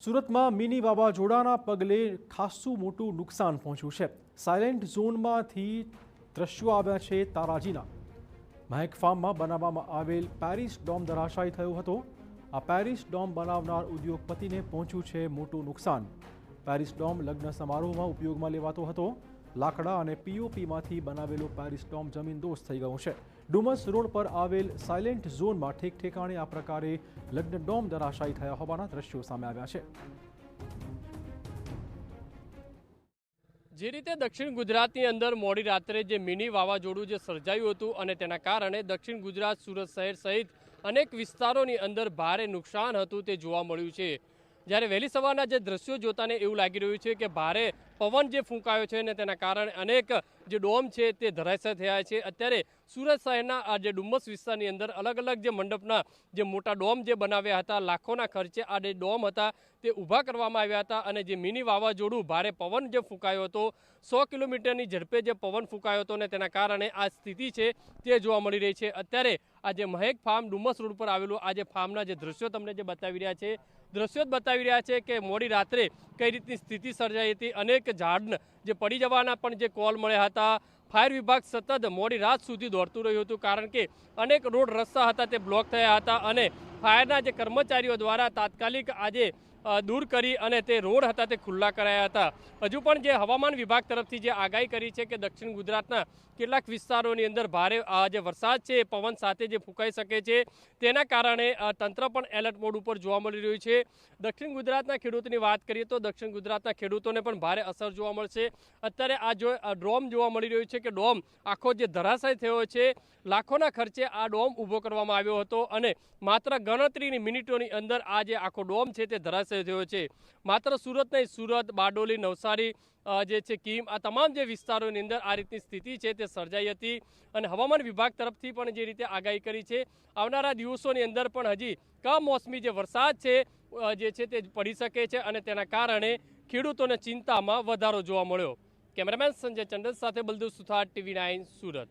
સુરતમાં મિની વાવાઝોડાના પગલે ખાસ્સું મોટું નુકસાન પહોંચ્યું છે। સાયલેન્ટ ઝોનમાંથી દ્રશ્યો આવ્યા છે તારાજીના। મહેક ફાર્મમાં બનાવવામાં આવેલ પેરિસ ડોમ ધરાશાયી થયો હતો। આ પેરિસ ડોમ બનાવનાર ઉદ્યોગપતિને પહોંચ્યું છે મોટું નુકસાન। પેરિસ ડોમ લગ્ન સમારોહમાં ઉપયોગમાં લેવાતો હતો। લાકડા અને પીઓપીમાંથી બનાવેલો પેરિસ ડોમ જમીનદોસ્ત થઈ ગયો છે। ડુમસ રોડ પર આવેલ સાયલેન્ટ ઝોનમાં ઠેક ઠેકાણે આ પ્રકારે લગ્ન ડોમ ધરાશાયી થયા હોવાના દ્રશ્યો સામે આવ્યા છે। જે રીતે દક્ષિણ ગુજરાતની અંદર મોડી રાત્રે જે મિની વાવાઝોડું જે સર્જાયું હતું અને તેના કારણે દક્ષિણ ગુજરાત સુરત શહેર સહિત અનેક વિસ્તારોની અંદર ભારે નુકસાન હતું તે જોવા મળ્યું છે। જ્યારે વહેલી સવારના જે દ્રશ્યો જોતાને એવું લાગી રહ્યું છે કે ભારે પવન જે ફૂંકાયો છે ને તેના કારણે અનેક જે ડોમ છે તે ધરાશાય થયા છે। અત્યારે સુરત શહેરના આ જે ડુમસ વિસ્તારની અંદર અલગ અલગ જે મંડપના જે મોટા ડોમ જે બનાવ્યા હતા, લાખોના ખર્ચે આ જે ડોમ હતા તે ઊભા કરવામાં આવ્યા હતા અને જે મિની વાવાઝોડું ભારે પવન જે ફૂંકાયો હતો, 100 કિલોમીટરની ઝડપે જે પવન ફૂંકાયો હતો ને તેના કારણે આ સ્થિતિ છે તે જોવા મળી રહી છે। અત્યારે આ જે મહેક ફાર્મ ડુમસ રોડ પર આવેલું આ જે ફાર્મના જે દ્રશ્યો તમને જે બતાવી રહ્યા છે, દ્રશ્યો જ બતાવી રહ્યા છે કે મોડી રાત્રે કઈ રીતની સ્થિતિ સર્જાઈ હતી। અનેક ઝાડ જે પડી જવાના પણ જે કોલ મળ્યા હતા। ફાયર વિભાગ સતત મોડી રાત સુધી દોડતું રહ્યું હતું કારણ કે અનેક રોડ રસ્તા હતા તે બ્લોક થયા હતા અને ફાયરના જે કર્મચારીઓ દ્વારા તાત્કાલિક આજે દૂર કરી અને તે રોડ હતા તે ખુલ્લા કરાયા હતા। હજુ પણ જે હવામાન વિભાગ તરફથી જે આગાહી કરી છે કે દક્ષિણ ગુજરાતના કેટલાક વિસ્તારોની અંદર ભારે જે વરસાદ છે પવન સાથે જે ફૂંકાઈ શકે છે તેના કારણે તંત્ર પણ એલર્ટ મોડ ઉપર જોવા મળી રહ્યું છે। દક્ષિણ ગુજરાતના ખેડૂતોની વાત કરીએ તો દક્ષિણ ગુજરાતના ખેડૂતોને પણ ભારે અસર જોવા મળશે। અત્યારે આ જો ડોમ જોવા મળી રહ્યું છે કે ડોમ આખો જે ધરાશાય થયો છે, લાખોના ખર્ચે આ ડોમ ઊભો કરવામાં આવ્યો હતો અને માત્ર ગણતરીની મિનિટોની અંદર આ જે આખો ડોમ છે તે ધરાશાય થયો છે। માત્ર સુરત નહીં, સુરત, બારડોલી, નવસારી જે છે કીમ, આ તમામ જે વિસ્તારોની અંદર આ રીતની સ્થિતિ છે તે સર્જાઈ હતી અને હવામાન વિભાગ તરફથી પણ જે રીતે આગાહી કરી છે આવનારા દિવસોની અંદર પણ હજી કમોસમી જે વરસાદ છે જે છે તે પડી શકે છે અને તેના કારણે ખેડૂતોને ચિંતામાં વધારો જોવા મળ્યો। કેમેરામેન સંજય ચંડલ સાથે બલદેવ સુથાર, TV9 સુરત।